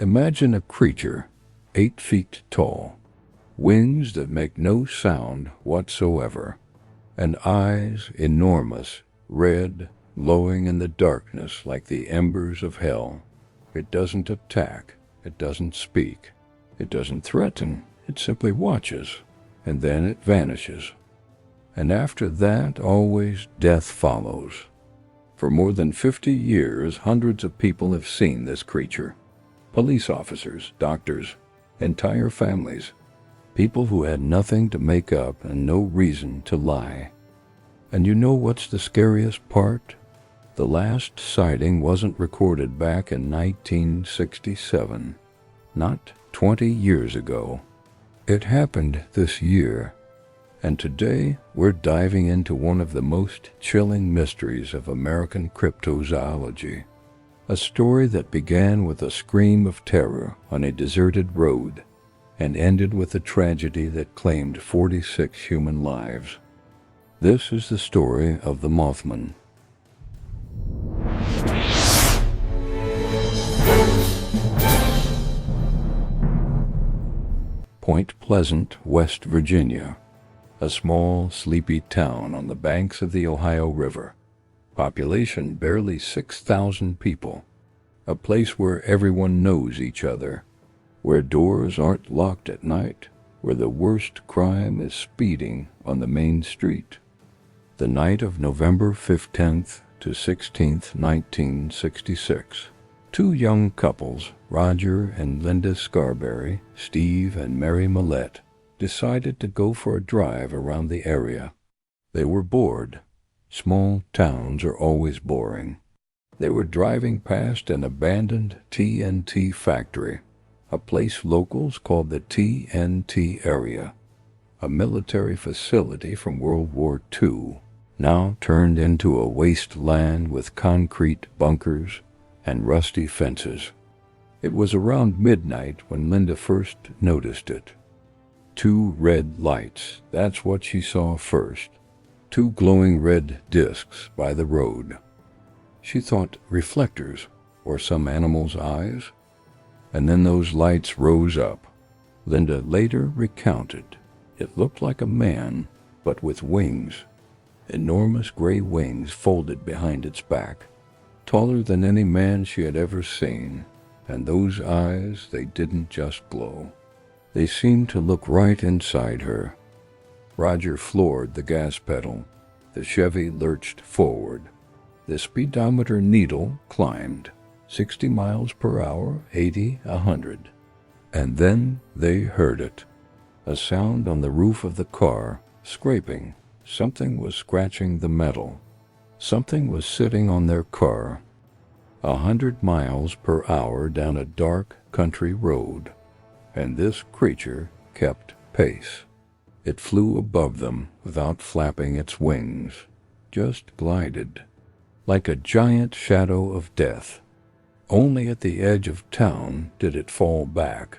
Imagine a creature 8 feet tall, wings that make no sound whatsoever, and eyes enormous, red, glowing in the darkness like the embers of hell. It doesn't attack, it doesn't speak, it doesn't threaten, it simply watches, and then it vanishes. And after that, always death follows. For more than 50 years, hundreds of people have seen this creature. Police officers, doctors, entire families, people who had nothing to make up and no reason to lie. And you know what's the scariest part? The last sighting wasn't recorded back in 1967, not 20 years ago. It happened this year, and today we're diving into one of the most chilling mysteries of American cryptozoology. A story that began with a scream of terror on a deserted road and ended with a tragedy that claimed 46 human lives. This is the story of the Mothman. Point Pleasant, West Virginia, a small, sleepy town on the banks of the Ohio River. Population barely 6,000 people. A place where everyone knows each other, where doors aren't locked at night, where the worst crime is speeding on the main street. The night of November 15th to 16th, 1966. Two young couples, Roger and Linda Scarberry, Steve and Mary Millette, decided to go for a drive around the area. They were bored. Small towns are always boring. They were driving past an abandoned TNT factory, a place locals called the TNT area, a military facility from World War II, now turned into a wasteland with concrete bunkers and rusty fences. It was around midnight when Linda first noticed it. 2 red lights, that's what she saw first. 2 glowing red discs by the road. She thought reflectors or some animal's eyes. And then those lights rose up. Linda later recounted. It looked like a man, but with wings. Enormous gray wings folded behind its back. Taller than any man she had ever seen, and those eyes, they didn't just glow. They seemed to look right inside her. Roger floored the gas pedal. The Chevy lurched forward. The speedometer needle climbed. 60 miles per hour, 80, 100. And then they heard it. A sound on the roof of the car, scraping. Something was scratching the metal. Something was sitting on their car. 100 miles per hour down a dark country road. And this creature kept pace. It flew above them without flapping its wings, just glided, like a giant shadow of death. Only at the edge of town did it fall back,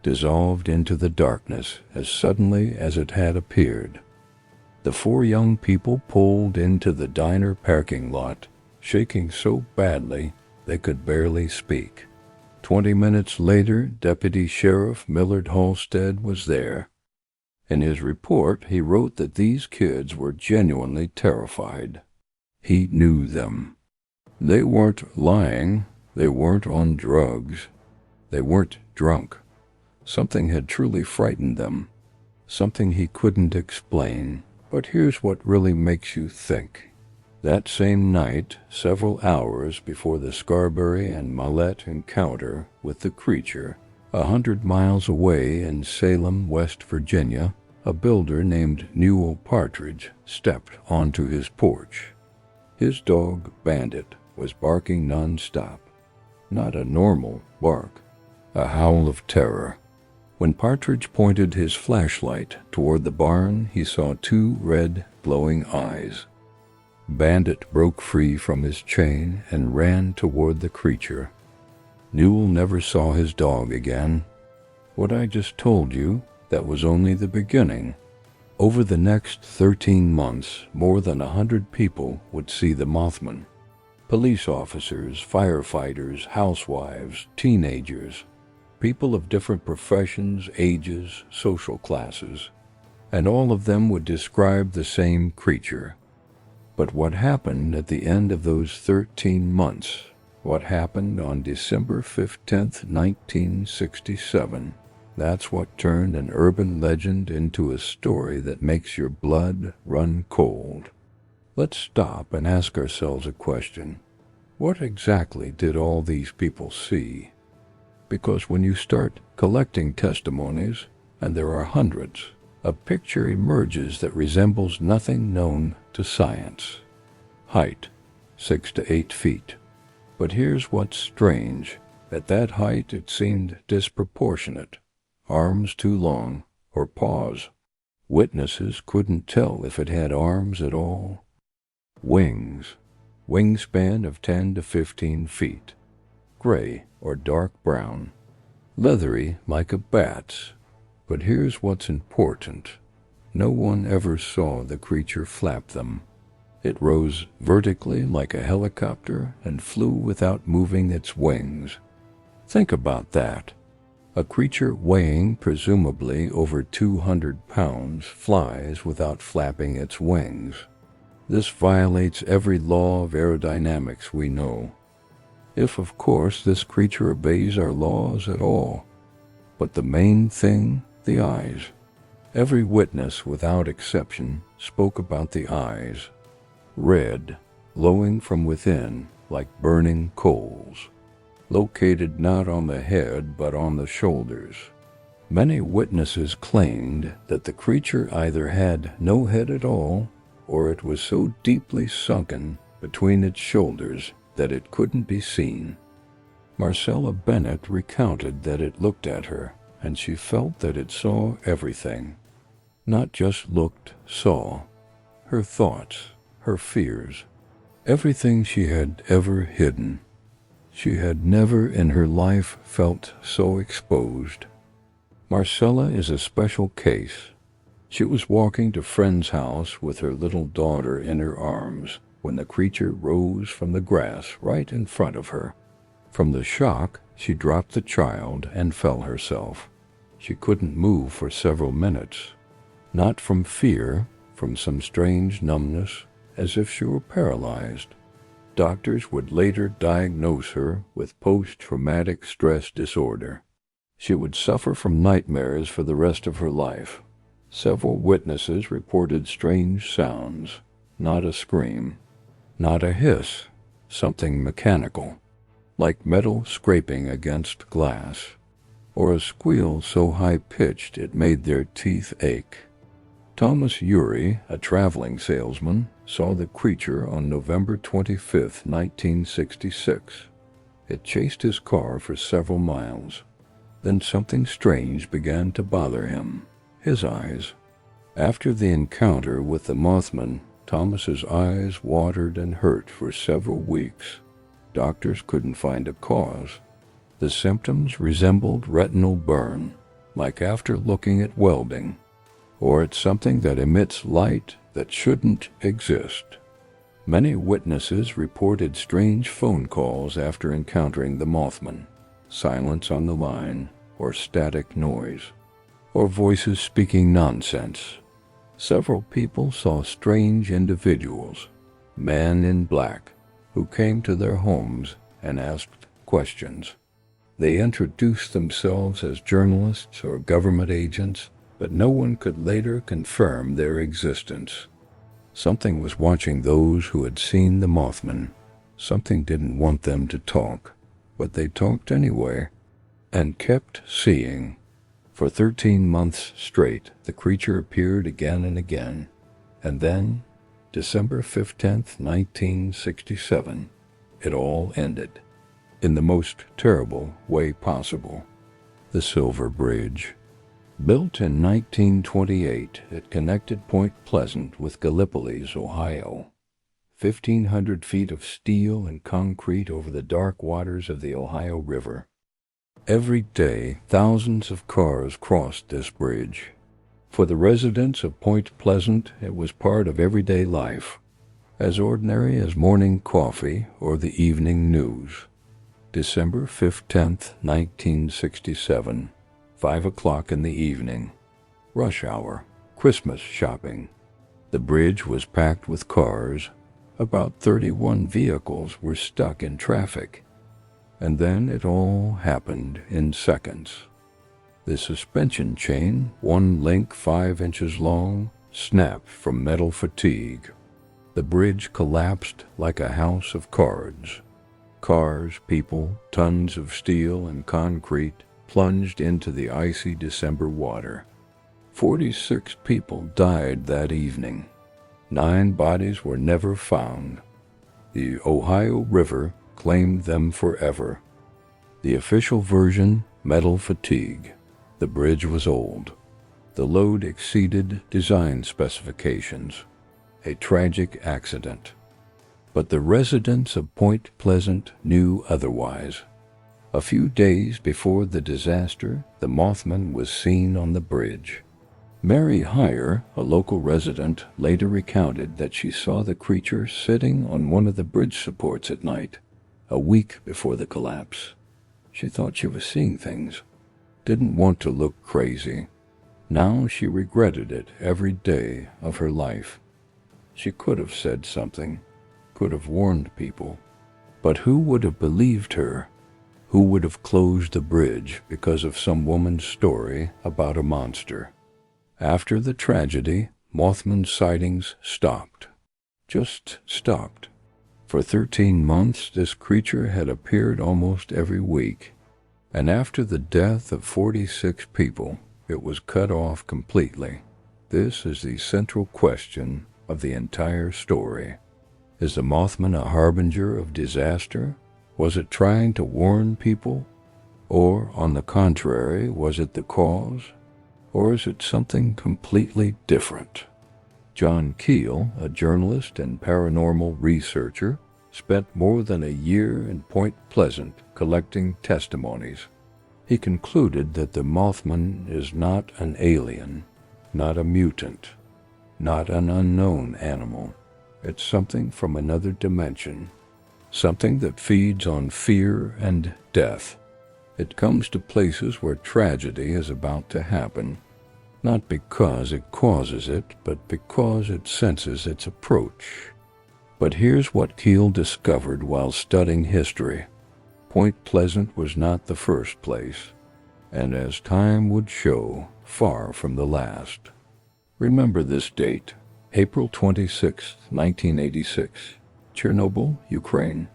dissolved into the darkness as suddenly as it had appeared. The 4 young people pulled into the diner parking lot, shaking so badly they could barely speak. 20 minutes later, Deputy Sheriff Millard Halstead was there. In his report, he wrote that these kids were genuinely terrified. He knew them. They weren't lying. They weren't on drugs. They weren't drunk. Something had truly frightened them. Something he couldn't explain. But here's what really makes you think. That same night, several hours before the Scarberry and Millette encounter with the creature, 100 miles away in Salem, West Virginia, a builder named Newell Partridge stepped onto his porch. His dog, Bandit, was barking non-stop. Not a normal bark, a howl of terror. When Partridge pointed his flashlight toward the barn, he saw 2 red, glowing eyes. Bandit broke free from his chain and ran toward the creature. Newell never saw his dog again. What I just told you, that was only the beginning. Over the next 13 months, more than 100 people would see the Mothman. Police officers, firefighters, housewives, teenagers, People of different professions, ages, social classes, and all of them would describe the same creature. But what happened at the end of those 13 months, what happened on December 15th, 1967, that's what turned an urban legend into a story that makes your blood run cold. Let's stop and ask ourselves a question. What exactly did all these people see? Because when you start collecting testimonies, and there are hundreds, a picture emerges that resembles nothing known to science. Height, 6 to 8 feet. But here's what's strange. At that height it seemed disproportionate. Arms too long, or paws. Witnesses couldn't tell if it had arms at all. Wings. Wingspan of 10 to 15 feet. Gray or dark brown. Leathery like a bat's. But here's what's important. No one ever saw the creature flap them. It rose vertically like a helicopter and flew without moving its wings. Think about that. A creature weighing presumably over 200 pounds flies without flapping its wings. This violates every law of aerodynamics we know. If, of course, this creature obeys our laws at all. But the main thing, the eyes. Every witness, without exception, spoke about the eyes. Red, glowing from within like burning coals. Located not on the head but on the shoulders. Many witnesses claimed that the creature either had no head at all, or it was so deeply sunken between its shoulders that it couldn't be seen. Marcella Bennett recounted that it looked at her, and she felt that it saw everything. Not just looked, saw. Her thoughts, her fears, everything she had ever hidden. She had never in her life felt so exposed. Marcella is a special case. She was walking to a friend's house with her little daughter in her arms when the creature rose from the grass right in front of her. From the shock, she dropped the child and fell herself. She couldn't move for several minutes. Not from fear, from some strange numbness, as if she were paralyzed. Doctors would later diagnose her with post-traumatic stress disorder. She would suffer from nightmares for the rest of her life. Several witnesses reported strange sounds, not a scream, not a hiss, something mechanical, like metal scraping against glass, or a squeal so high-pitched it made their teeth ache. Thomas Urey, a traveling salesman, saw the creature on November 25, 1966. It chased his car for several miles. Then something strange began to bother him, his eyes. After the encounter with the Mothman, Thomas's eyes watered and hurt for several weeks. Doctors couldn't find a cause. The symptoms resembled retinal burn, like after looking at welding, or at something that emits light that shouldn't exist. Many witnesses reported strange phone calls after encountering the Mothman, silence on the line, or static noise, or voices speaking nonsense. Several people saw strange individuals, men in black, who came to their homes and asked questions. They introduced themselves as journalists or government agents, but no one could later confirm their existence. Something was watching those who had seen the Mothman. Something didn't want them to talk, but they talked anyway, and kept seeing. For 13 months straight, the creature appeared again and again, and then, December 15th, 1967, it all ended, in the most terrible way possible. The Silver Bridge. Built in 1928, it connected Point Pleasant with Gallipolis, Ohio. 1,500 feet of steel and concrete over the dark waters of the Ohio River. Every day, thousands of cars crossed this bridge. For the residents of Point Pleasant, it was part of everyday life, as ordinary as morning coffee or the evening news. December 15th, 1967, 5 o'clock in the evening. Rush hour, Christmas shopping. The bridge was packed with cars. About 31 vehicles were stuck in traffic. And then it all happened in seconds. The suspension chain, one link 5 inches long, snapped from metal fatigue. The bridge collapsed like a house of cards. Cars, people, tons of steel and concrete plunged into the icy December water. 46 people died that evening. 9 bodies were never found. The Ohio River claimed them forever. The official version, metal fatigue. The bridge was old. The load exceeded design specifications. A tragic accident. But the residents of Point Pleasant knew otherwise. A few days before the disaster, the Mothman was seen on the bridge. Mary Heyer, a local resident, later recounted that she saw the creature sitting on one of the bridge supports at night, a week before the collapse. She thought she was seeing things. Didn't want to look crazy. Now she regretted it every day of her life. She could have said something, could have warned people. But who would have believed her? Who would have closed the bridge because of some woman's story about a monster? After the tragedy, Mothman sightings stopped. Just stopped. For 13 months, this creature had appeared almost every week. And after the death of 46 people, it was cut off completely. This is the central question of the entire story. Is the Mothman a harbinger of disaster? Was it trying to warn people? Or, on the contrary, was it the cause? Or is it something completely different? John Keel, a journalist and paranormal researcher, spent more than a year in Point Pleasant collecting testimonies. He concluded that the Mothman is not an alien, not a mutant, not an unknown animal. It's something from another dimension, something that feeds on fear and death. It comes to places where tragedy is about to happen, not because it causes it, but because it senses its approach. But here's what Keel discovered while studying history. Point Pleasant was not the first place, and as time would show, far from the last. Remember this date, April 26, 1986, Chernobyl, Ukraine.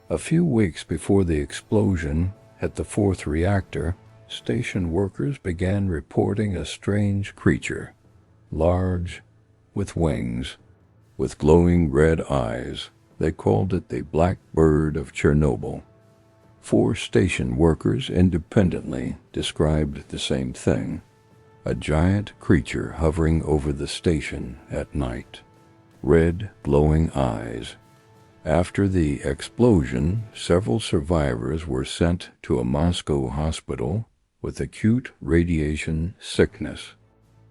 A few weeks before the explosion at the 4th reactor, station workers began reporting a strange creature, large, with wings, with glowing red eyes. They called it the Black Bird of Chernobyl. 4 station workers independently described the same thing, a giant creature hovering over the station at night, red glowing eyes. After the explosion, several survivors were sent to a Moscow hospital with acute radiation sickness.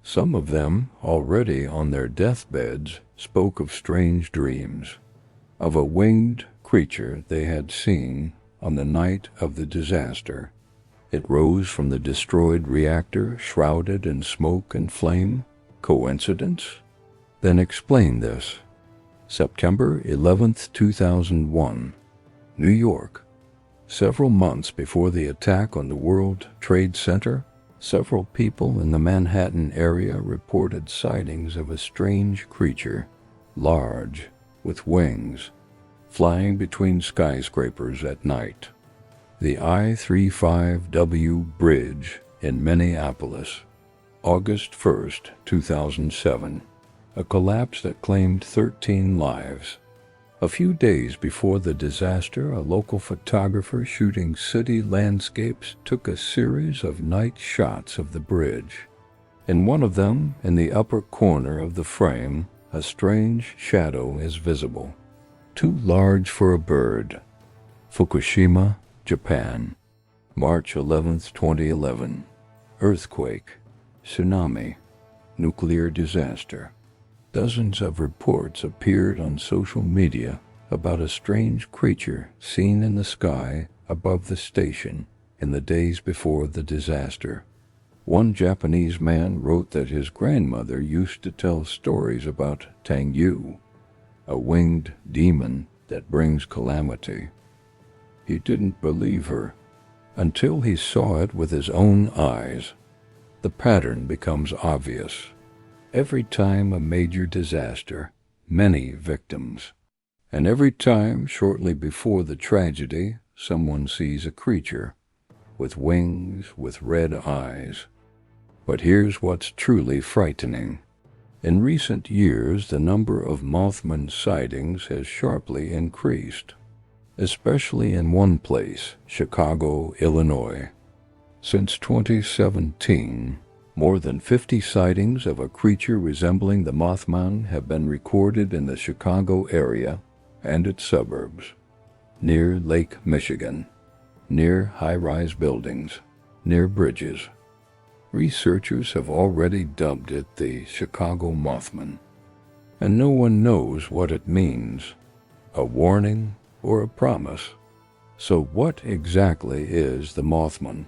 Some of them, already on their deathbeds, spoke of strange dreams, of a winged creature they had seen on the night of the disaster. It rose from the destroyed reactor, shrouded in smoke and flame. Coincidence? Then explain this. September 11th, 2001, New York. Several months before the attack on the World Trade Center, several people in the Manhattan area reported sightings of a strange creature, large, with wings, flying between skyscrapers at night. The I-35W Bridge in Minneapolis, August 1st, 2007. A collapse that claimed 13 lives. A few days before the disaster, a local photographer shooting city landscapes took a series of night shots of the bridge. In one of them, in the upper corner of the frame, a strange shadow is visible, too large for a bird. Fukushima, Japan, March 11, 2011. Earthquake, tsunami, nuclear disaster. Dozens of reports appeared on social media about a strange creature seen in the sky above the station in the days before the disaster. One Japanese man wrote that his grandmother used to tell stories about Tangyu, a winged demon that brings calamity. He didn't believe her until he saw it with his own eyes. The pattern becomes obvious. Every time a major disaster, many victims. And every time, shortly before the tragedy, someone sees a creature with wings, with red eyes. But here's what's truly frightening. In recent years, the number of Mothman sightings has sharply increased, especially in one place, Chicago, Illinois. Since 2017, more than 50 sightings of a creature resembling the Mothman have been recorded in the Chicago area and its suburbs, near Lake Michigan, near high-rise buildings, near bridges. Researchers have already dubbed it the Chicago Mothman, and no one knows what it means, a warning or a promise. So what exactly is the Mothman?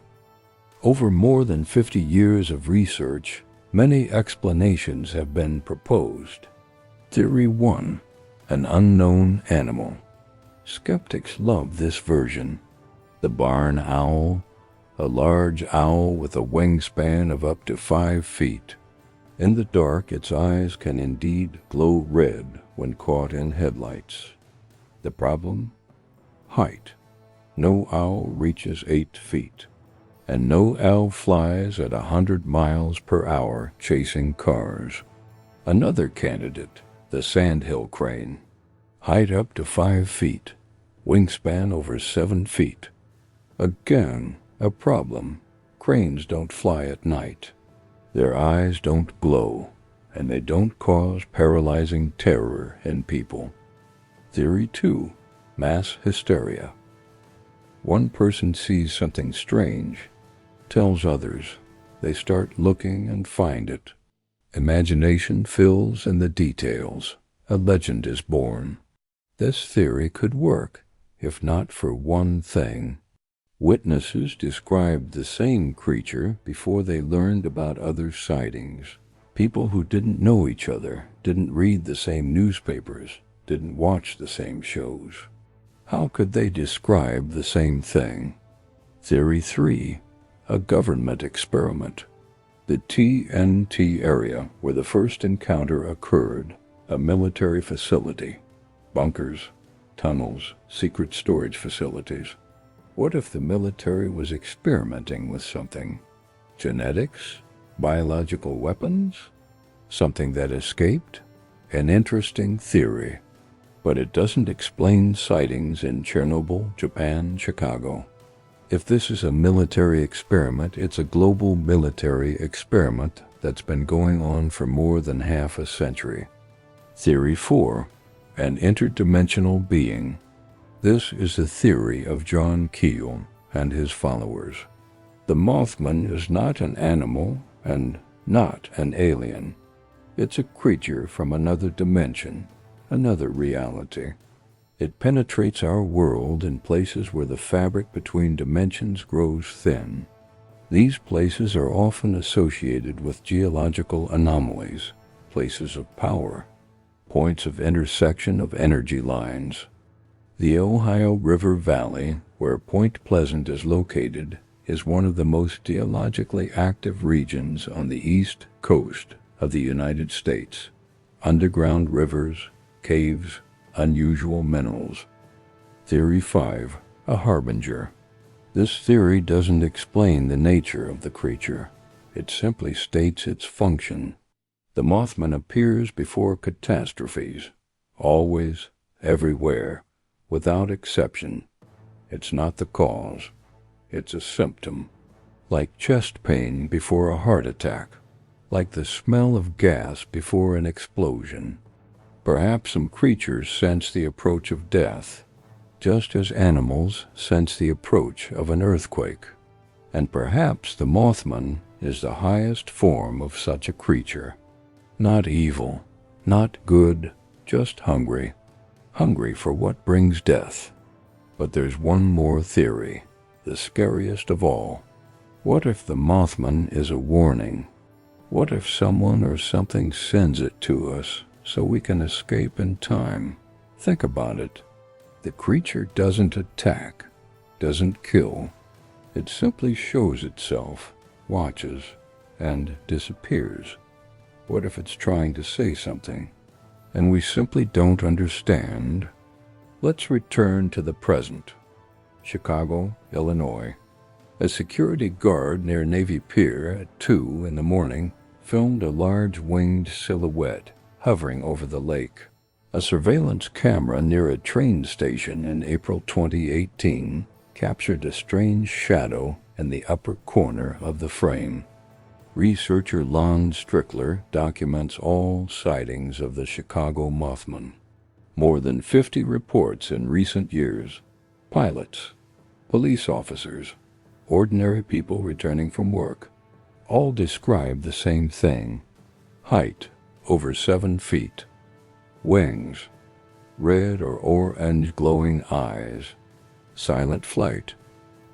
Over more than 50 years of research, many explanations have been proposed. Theory 1. An unknown animal. Skeptics love this version. The barn owl, a large owl with a wingspan of up to 5 feet. In the dark, its eyes can indeed glow red when caught in headlights. The problem? Height. No owl reaches 8 feet. And no owl flies at 100 miles per hour chasing cars. Another candidate, the sandhill crane. Height up to 5 feet, wingspan over 7 feet. Again, a problem. Cranes don't fly at night. Their eyes don't glow, and they don't cause paralyzing terror in people. Theory 2. Mass hysteria. One person sees something strange, tells others. They start looking and find it. Imagination fills in the details. A legend is born. This theory could work, if not for one thing. Witnesses described the same creature before they learned about other sightings. People who didn't know each other, didn't read the same newspapers, didn't watch the same shows. How could they describe the same thing? Theory 3. A government experiment. The TNT area where the first encounter occurred, a military facility, bunkers, tunnels, secret storage facilities. What if the military was experimenting with something? Genetics? Biological weapons? Something that escaped? An interesting theory. But it doesn't explain sightings in Chernobyl, Japan, Chicago. If this is a military experiment, it's a global military experiment that's been going on for more than half a century. Theory 4. An interdimensional being. This is the theory of John Keel and his followers. The Mothman is not an animal and not an alien. It's a creature from another dimension, another reality. It penetrates our world in places where the fabric between dimensions grows thin. These places are often associated with geological anomalies, places of power, points of intersection of energy lines. The Ohio River Valley, where Point Pleasant is located, is one of the most geologically active regions on the east coast of the United States. Underground rivers, caves, unusual minerals. Theory 5. A harbinger. This theory doesn't explain the nature of the creature. It simply states its function. The Mothman appears before catastrophes, always, everywhere, without exception. It's not the cause. It's a symptom. Like chest pain before a heart attack. Like the smell of gas before an explosion. Perhaps some creatures sense the approach of death, just as animals sense the approach of an earthquake. And perhaps the Mothman is the highest form of such a creature. Not evil, not good, just hungry. Hungry for what brings death. But there's one more theory, the scariest of all. What if the Mothman is a warning? What if someone or something sends it to us so we can escape in time? Think about it. The creature doesn't attack, doesn't kill. It simply shows itself, watches, and disappears. What if it's trying to say something, and we simply don't understand? Let's return to the present. Chicago, Illinois. A security guard near Navy Pier at 2 in the morning filmed a large winged silhouette hovering over the lake. A surveillance camera near a train station in April 2018 captured a strange shadow in the upper corner of the frame. Researcher Lon Strickler documents all sightings of the Chicago Mothman. More than 50 reports in recent years. Pilots, police officers, ordinary people returning from work, all describe the same thing. Height, over 7 feet. Wings, red or orange glowing eyes. Silent flight.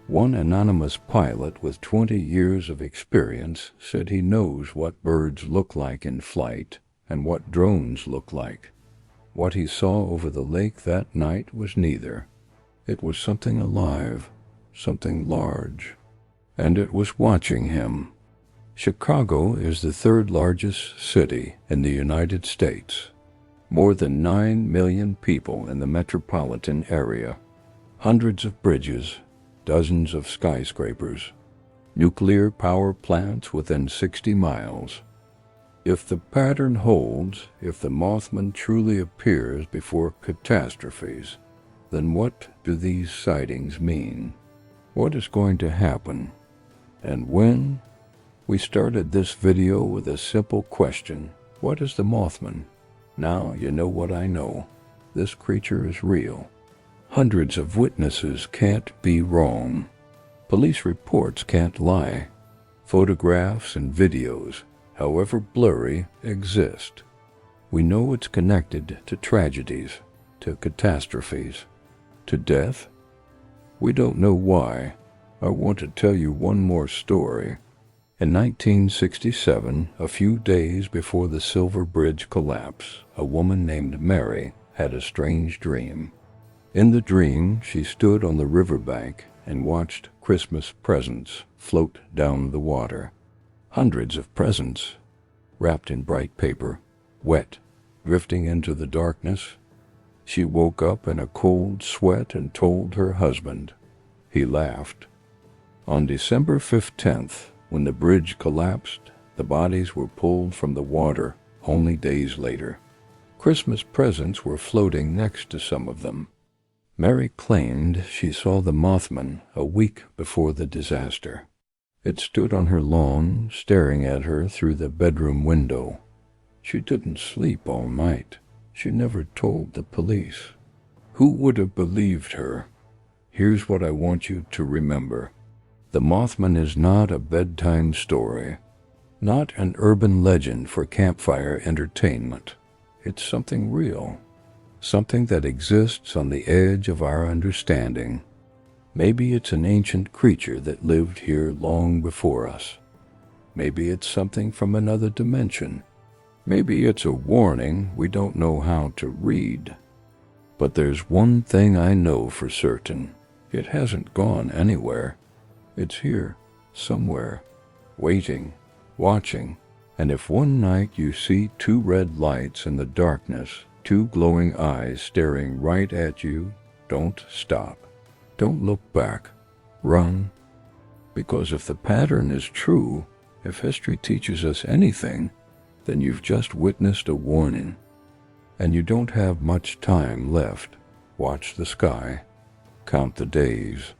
One anonymous pilot with 20 years of experience said he knows what birds look like in flight and what drones look like. What he saw over the lake that night was neither. It was something alive, something large, and it was watching him. Chicago is the third largest city in the United States. More than 9 million people in the metropolitan area. Hundreds of bridges, dozens of skyscrapers, nuclear power plants within 60 miles. If the pattern holds, if the Mothman truly appears before catastrophes, then what do these sightings mean? What is going to happen? And when? We started this video with a simple question. What is the Mothman? Now you know what I know. This creature is real. Hundreds of witnesses can't be wrong. Police reports can't lie. Photographs and videos, however blurry, exist. We know it's connected to tragedies, to catastrophes, to death. We don't know why. I want to tell you one more story. In 1967, a few days before the Silver Bridge collapse, a woman named Mary had a strange dream. In the dream, she stood on the riverbank and watched Christmas presents float down the water. Hundreds of presents, wrapped in bright paper, wet, drifting into the darkness. She woke up in a cold sweat and told her husband. He laughed. On December 15th, when the bridge collapsed, the bodies were pulled from the water only days later. Christmas presents were floating next to some of them. Mary claimed she saw the Mothman a week before the disaster. It stood on her lawn, staring at her through the bedroom window. She didn't sleep all night. She never told the police. Who would have believed her? Here's what I want you to remember. The Mothman is not a bedtime story, not an urban legend for campfire entertainment. It's something real, something that exists on the edge of our understanding. Maybe it's an ancient creature that lived here long before us. Maybe it's something from another dimension. Maybe it's a warning we don't know how to read. But there's one thing I know for certain. It hasn't gone anywhere. It's here, somewhere, waiting, watching. And if one night you see 2 red lights in the darkness, 2 glowing eyes staring right at you, don't stop. Don't look back. Run. Because if the pattern is true, if history teaches us anything, then you've just witnessed a warning. And you don't have much time left. Watch the sky. Count the days.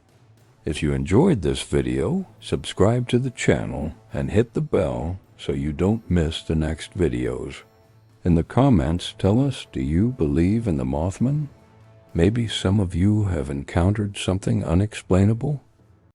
If you enjoyed this video, subscribe to the channel and hit the bell so you don't miss the next videos. In the comments, tell us, do you believe in the Mothman? Maybe some of you have encountered something unexplainable?